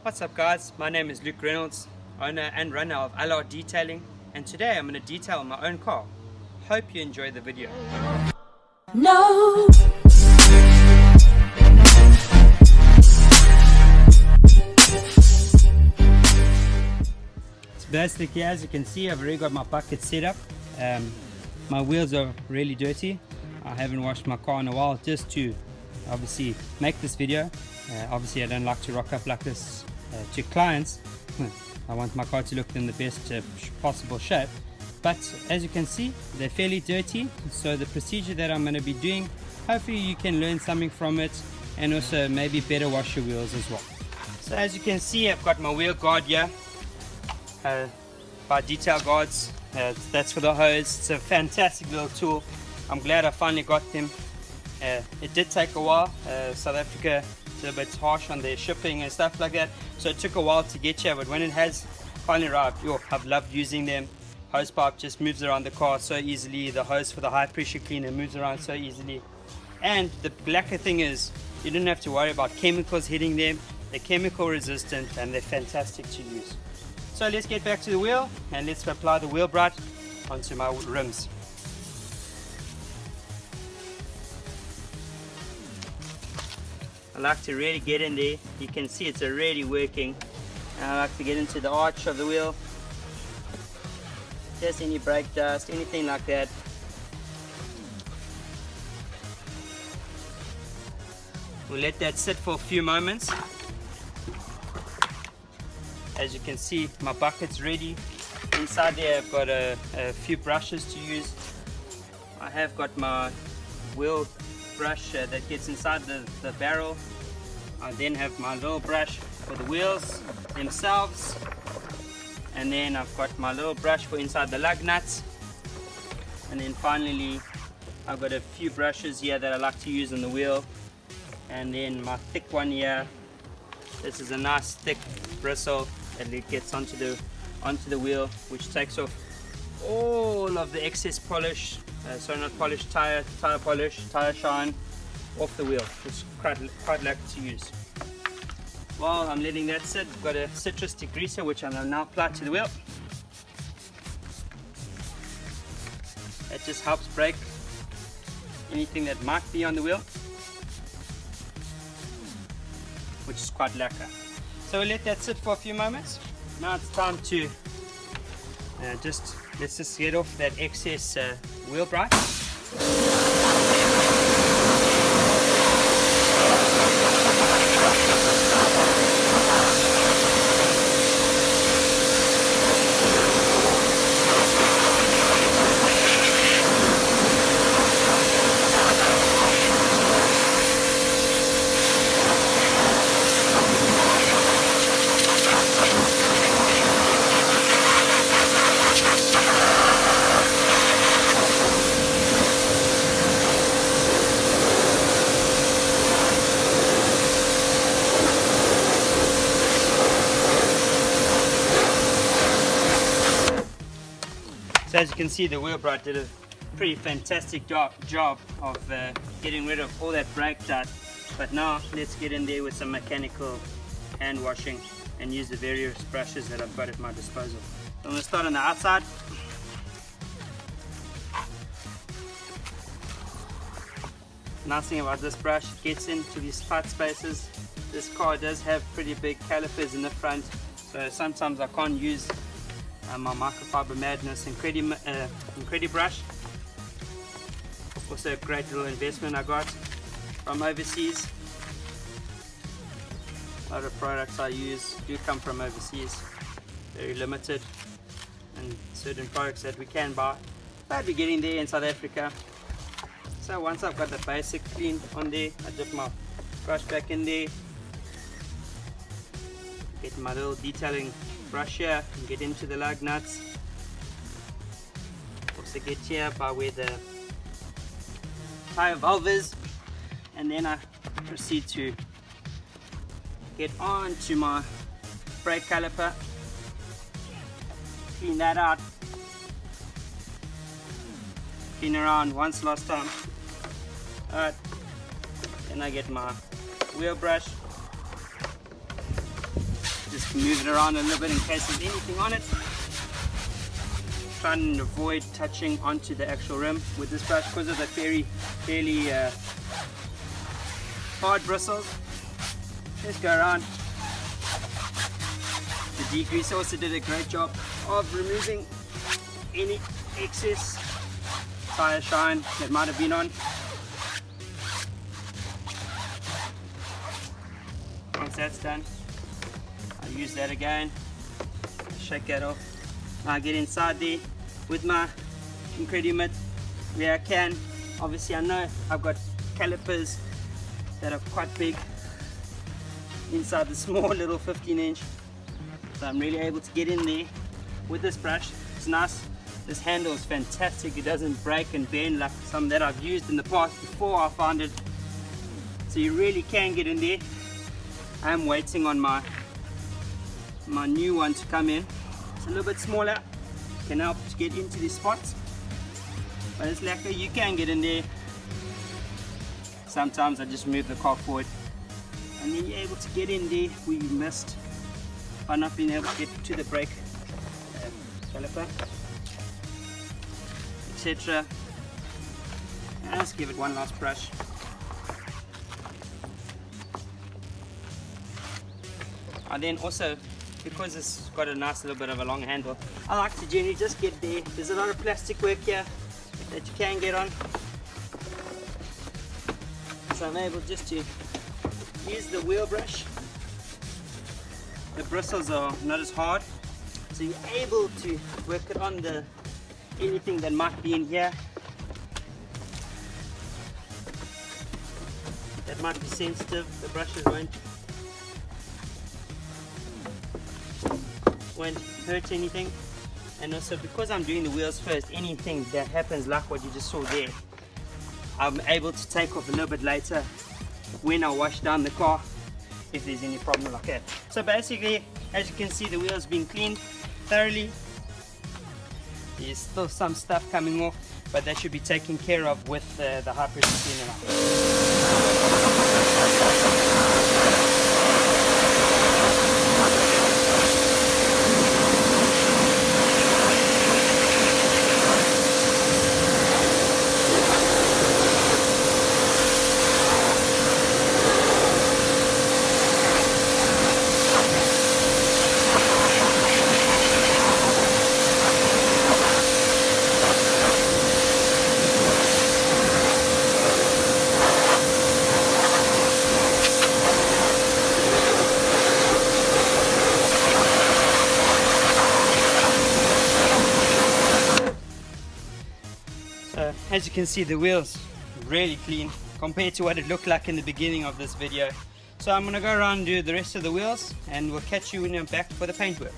What's up guys, my name is Luke Reynolds, owner and runner of LR Detailing, and today I'm going to detail my own car. Hope you enjoy the video. No. So basically, as you can see, I've already got my bucket set up. My wheels are really dirty. I haven't washed my car in a while just to obviously make this video. Obviously I don't like to rock up like this to clients. I want my car to look in the best possible shape, but as you can see, they're fairly dirty. So the procedure that I'm going to be doing, hopefully you can learn something from it, and also maybe better wash your wheels as well. So as you can see, I've got my wheel guard here by Detail Guardz. That's for the hose. It's a fantastic little tool. I'm glad I finally got them. It did take a while. South Africa is a bit harsh on their shipping and stuff like that, so it took a while to get here, but when it has finally arrived, I've loved using them. Hose pipe just moves around the car so easily. The hose for the high pressure cleaner moves around so easily, and the blacker thing is you don't have to worry about chemicals hitting them. They're chemical resistant and they're fantastic to use. So let's get back to the wheel and let's apply the wheel brush onto my rims. I like to really get in there. You can see it's already working. And I like to get into the arch of the wheel. Just any brake dust, anything like that. We'll let that sit for a few moments. As you can see, my bucket's ready. Inside there I've got a few brushes to use. I have got my wheel brush that gets inside the barrel. I then have my little brush for the wheels themselves, and then I've got my little brush for inside the lug nuts, and then finally I've got a few brushes here that I like to use on the wheel, and then my thick one here. This is a nice thick bristle and it gets onto the wheel, which takes off all of the excess polish, tire polish, tire shine off the wheel. It's quite lucky to use. While I'm letting that sit, I've got a citrus degreaser which I'll now apply to the wheel. It just helps break anything that might be on the wheel, which is quite lacquer. So we'll let that sit for a few moments. Now it's time to let's just get off that excess wheel brush. So as you can see, the wheel brush did a pretty fantastic job of getting rid of all that brake dust. But now let's get in there with some mechanical hand washing and use the various brushes that I've got at my disposal. So I'm going to start on the outside. Nice thing about this brush, it gets into these tight spaces. This car does have pretty big calipers in the front, so sometimes I can't use my Microfiber Madness Incredibrush. Also a great little investment I got from overseas. A lot of products I use do come from overseas, very limited, and certain products that we can buy, but we're getting there in South Africa. So once I've got the basic clean on there, I dip my brush back in there, get my little detailing brush here and get into the lug nuts. Also get here by where the tire valve is, and then I proceed to get on to my brake caliper, clean that out, clean around once last time. Alright, then I get my wheel brush, just move it around a little bit in case there's anything on it. Try and avoid touching onto the actual rim with this brush because of the fairly hard bristles. Just go around. The degreaser also did a great job of removing any excess tire shine that might have been on. Once that's done, I'll use that again, shake that off. I get inside there with my Incredimit where I can. Obviously I know I've got calipers that are quite big inside the small little 15-inch, so I'm really able to get in there with this brush. It's nice. This handle is fantastic. It doesn't break and bend like some that I've used in the past before I found it, so you really can get in there. I'm waiting on my new one to come in. It's a little bit smaller, can help to get into these spots, but it's like you can get in there. Sometimes I just move the car forward and then you're able to get in there where you missed by not being able to get to the brake caliper, etc. And let's give it one last brush. I then also, because it's got a nice little bit of a long handle, I like to generally just get there. There's a lot of plastic work here that you can get on, so I'm able just to use the wheel brush. The bristles are not as hard, so you're able to work it on anything that might be in here that might be sensitive. The brushes won't hurt anything. And also, because I'm doing the wheels first, anything that happens like what you just saw there, I'm able to take off a little bit later when I wash down the car if there's any problem like that. So basically, as you can see, the wheel's been cleaned thoroughly. There's still some stuff coming off, but that should be taken care of with the high pressure cleaner. As you can see, the wheels really clean compared to what it looked like in the beginning of this video. So I'm going to go around and do the rest of the wheels, and we'll catch you when I'm back for the paint work.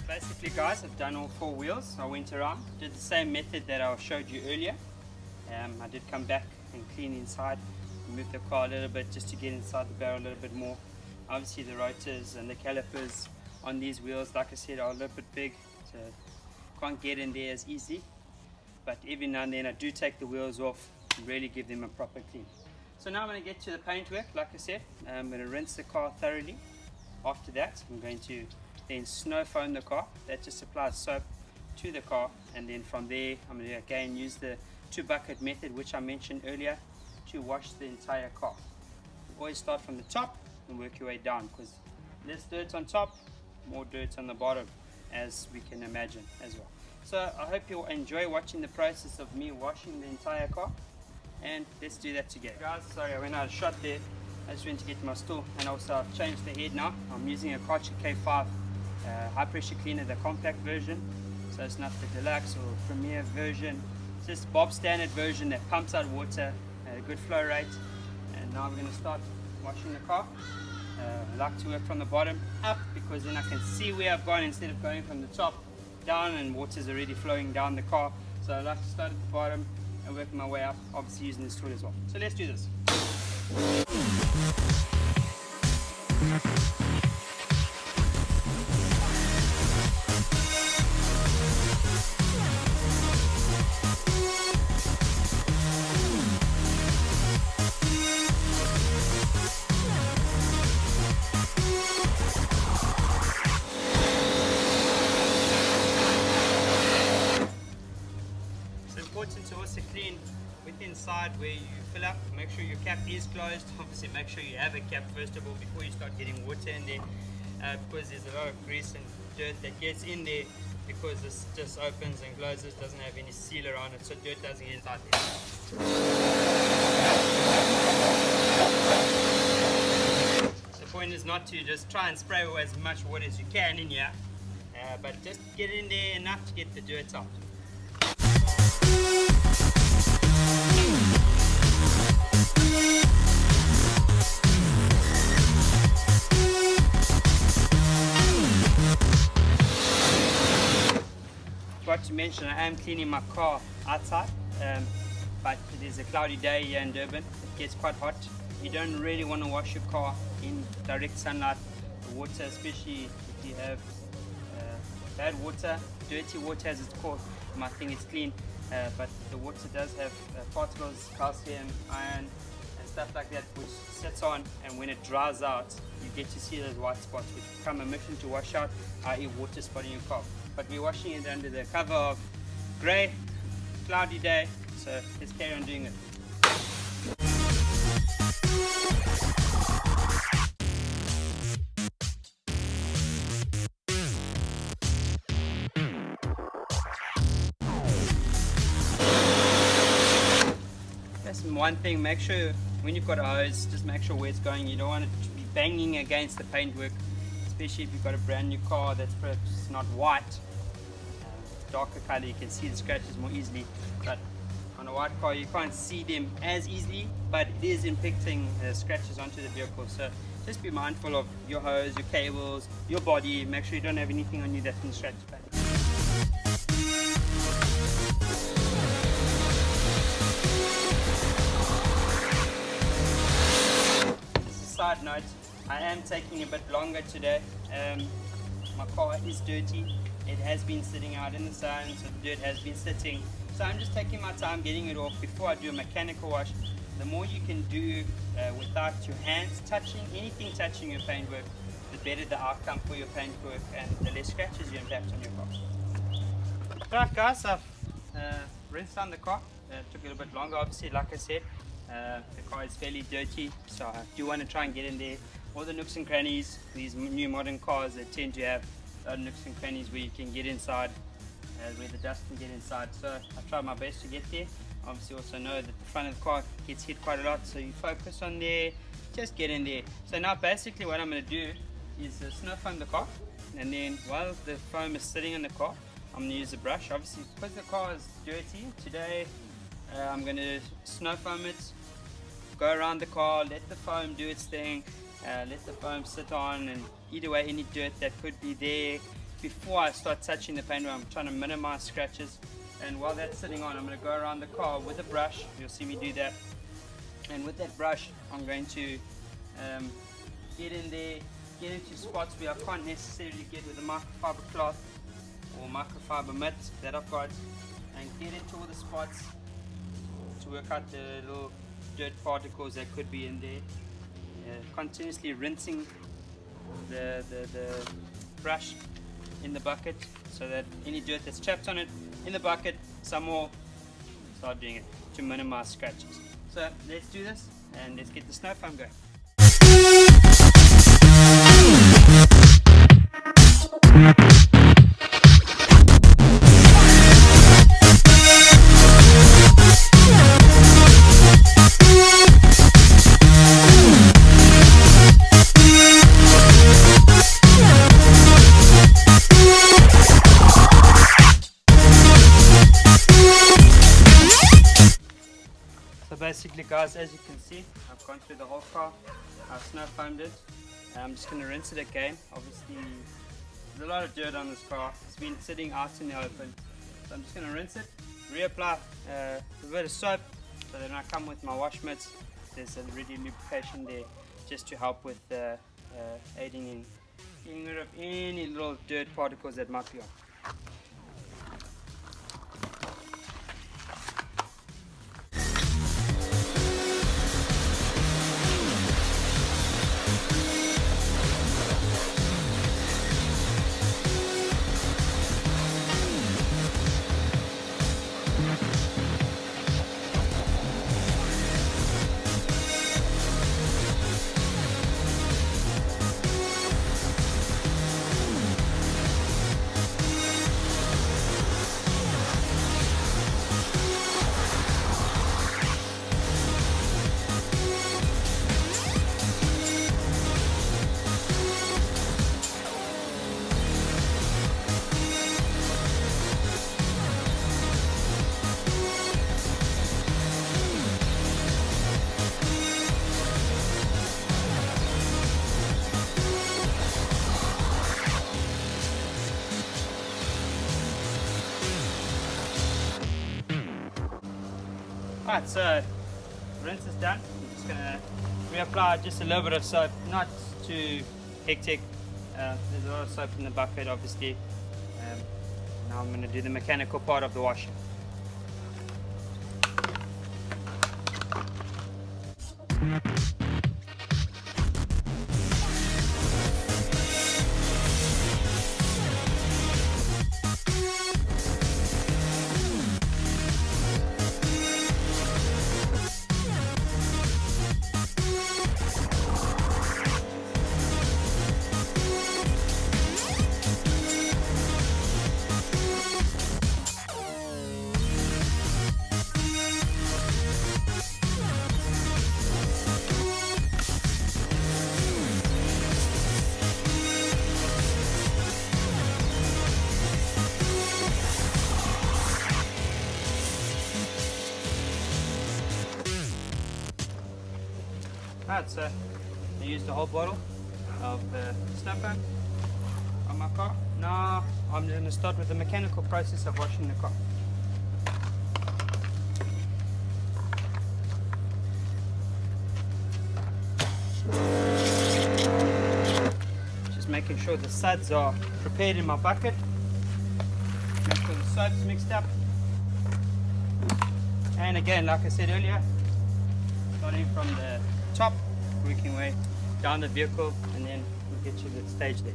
Basically guys, I've done all 4 wheels. I went around, did the same method that I showed you earlier. I did come back and clean inside, move the car a little bit just to get inside the barrel a little bit more. Obviously the rotors and the calipers on these wheels, like I said, are a little bit big, so can't get in there as easy. But every now and then I do take the wheels off and really give them a proper clean. So now I'm going to get to the paint work. Like I said, I'm going to rinse the car thoroughly. After that, I'm going to then snow foam the car. That just applies soap to the car, and then from there I'm going to again use the 2-bucket method, which I mentioned earlier, to wash the entire car. You always start from the top and work your way down, because less dirt on top, more dirt on the bottom, as we can imagine as well. So I hope you'll enjoy watching the process of me washing the entire car, and let's do that together. Guys, sorry I went out of shot there. I just went to get to my store, and also I've changed the head now. I'm using a Karcher K5 high pressure cleaner, the compact version. So it's not the deluxe or premier version. It's just Bob standard version that pumps out water at a good flow rate. And now I'm going to start washing the car. I like to work from the bottom up, because then I can see where I've gone instead of going from the top down and water's already flowing down the car. So I like to start at the bottom and work my way up, obviously using this tool as well. So let's do this. nice and clean with inside where you fill up. Make sure your cap is closed. Obviously make sure you have a cap first of all before you start getting water in there, because there's a lot of grease and dirt that gets in there because this just opens and closes, doesn't have any sealer on it, so dirt doesn't get inside there. The point is not to just try and spray as much water as you can in here, but just get in there enough to get the dirt out. Forgot to mention, I am cleaning my car outside, but it is a cloudy day here in Durban. It gets quite hot. You don't really want to wash your car in direct sunlight. The water, especially if you have bad water, dirty water as it's called, you might think it's clean, but the water does have particles, calcium, iron and stuff like that, which sits on, and when it dries out you get to see those white spots which become a mission to wash out, i.e. water spot in your car. But we're washing it under the cover of grey, cloudy day, so let's carry on doing it. That's one thing, make sure when you've got a hose, just make sure where it's going. You don't want it to be banging against the paintwork, especially if you've got a brand new car that's perhaps not white. Darker color, you can see the scratches more easily, but on a white car you can't see them as easily, but it is impacting scratches onto the vehicle. So just be mindful of your hose, your cables, your body. Make sure you don't have anything on you that can scratch the paint. Just a side note, I am taking a bit longer today. My car is dirty. It has been sitting out in the sun, so the dirt has been sitting. So I'm just taking my time getting it off before I do a mechanical wash. The more you can do without your hands touching, anything touching your paintwork, the better the outcome for your paintwork and the less scratches you impact on your car. Right guys, I've rinsed down the car. It took a little bit longer, obviously, like I said. The car is fairly dirty, so I do want to try and get in there. All the nooks and crannies, these new modern cars, they tend to have nooks and crannies where you can get inside, where the dust can get inside. So I tried my best to get there. Obviously also know that the front of the car gets hit quite a lot, so you focus on there, just get in there. So now basically what I'm going to do is snow foam the car, and then while the foam is sitting in the car, I'm going to use a brush. Obviously because the car is dirty today, I'm going to snow foam it, go around the car, let the foam do its thing, let the foam sit on and eat away any dirt that could be there before I start touching the paint. I'm trying to minimize scratches, and while that's sitting on, I'm going to go around the car with a brush. You'll see me do that, and with that brush I'm going to get in there, get into spots where I can't necessarily get with a microfiber cloth or microfiber mitt that I've got, and get into all the spots to work out the little dirt particles that could be in there. Continuously rinsing the brush in the bucket so that any dirt that's trapped on it in the bucket, some more, start doing it to minimize scratches. So let's do this and let's get the snow foam going. So basically guys, as you can see, I've gone through the whole car, I've snow foamed it. I'm just going to rinse it again. Obviously there's a lot of dirt on this car, it's been sitting out in the open. So I'm just going to rinse it, reapply a bit of soap, so then I come with my wash mitts. There's already lubrication there just to help with aiding in getting rid of any little dirt particles that might be on. Right, so rinse is done. I'm just gonna reapply just a little bit of soap, not too hectic. There's a lot of soap in the bucket, obviously. Now I'm gonna do the mechanical part of the washing. Right, so I used the whole bottle of snapper on my car. Now I'm going to start with the mechanical process of washing the car. Just making sure the suds are prepared in my bucket. Make sure the soap's mixed up. And again, like I said earlier, starting from the top, working way down the vehicle, and then we'll get you to the stage there.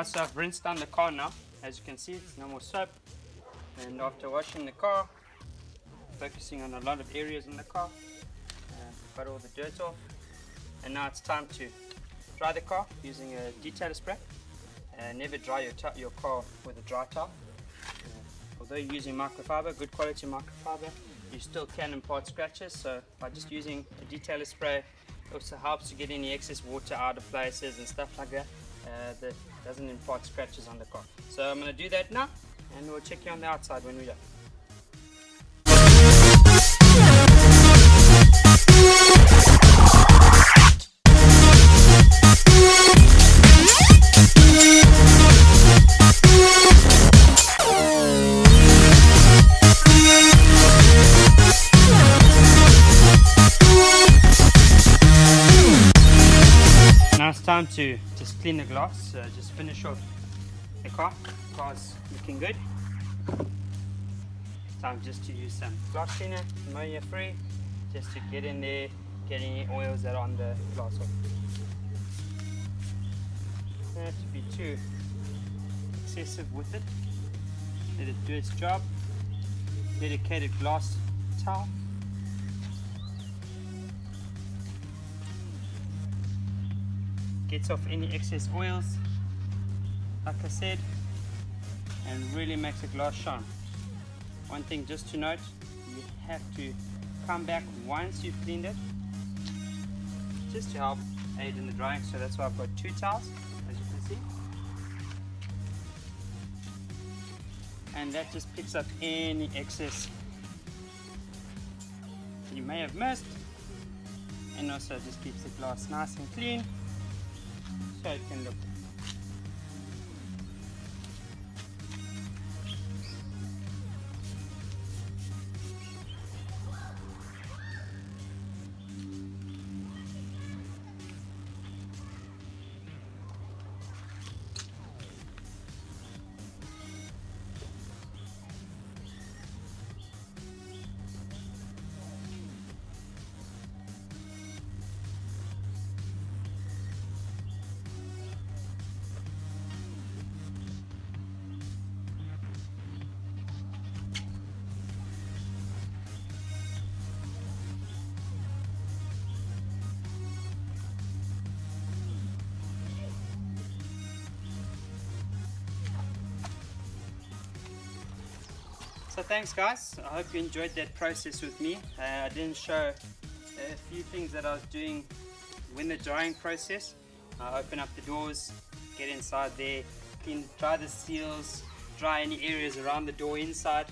So I've rinsed down the car now. As you can see, it's no more soap. And after washing the car, focusing on a lot of areas in the car, got all the dirt off. And now it's time to dry the car using a detailer spray. Never dry your car with a dry towel. Although you're using microfiber, good quality microfiber, you still can impart scratches. So by just using a detailer spray, also helps to get any excess water out of places and stuff like that. That doesn't impart scratches on the car. So I'm going to do that now, and we'll check you on the outside when we're done. Now it's time to just clean the glass, just finish off the car. The car's looking good. Time just to use some glass cleaner, ammonia free, just to get in there, get any oils that are on the glass off. Don't have to be too excessive with it. Let it do its job. Dedicated glass towel. Gets off any excess oils, like I said, and really makes the glass shine. One thing just to note, you have to come back once you've cleaned it, just to help aid in the drying. So that's why I've got 2 towels, as you can see. And that just picks up any excess you may have missed, and also just keeps the glass nice and clean, so it can look. So thanks guys, I hope you enjoyed that process with me. I didn't show a few things that I was doing when the drying process, I open up the doors, get inside there, dry the seals, dry any areas around the door inside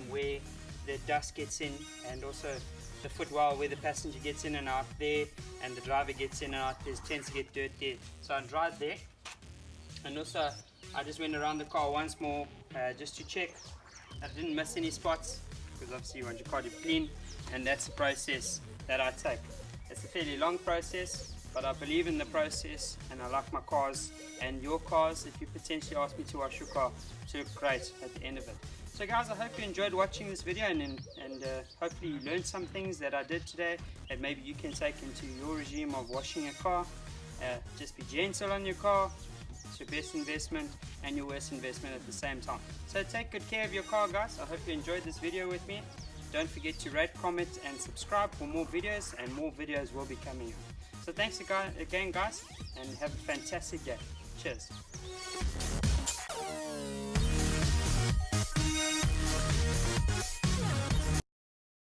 where the dust gets in, and also the footwell where the passenger gets in and out there, and the driver gets in and out. There tends to get dirt there, so I dried there. And also I just went around the car once more just to check that I didn't miss any spots, because obviously you want your car to be clean, and that's the process that I take. It's a fairly long process, but I believe in the process, and I like my cars and your cars, if you potentially ask me to wash your car, to look great at the end of it. So guys, I hope you enjoyed watching this video, and hopefully you learned some things that I did today that maybe you can take into your regime of washing a car. Just be gentle on your car. It's your best investment and your worst investment at the same time. So take good care of your car, guys. I hope you enjoyed this video with me. Don't forget to rate, comment and subscribe for more videos, and more videos will be coming up. So thanks again, guys, and have a fantastic day. Cheers.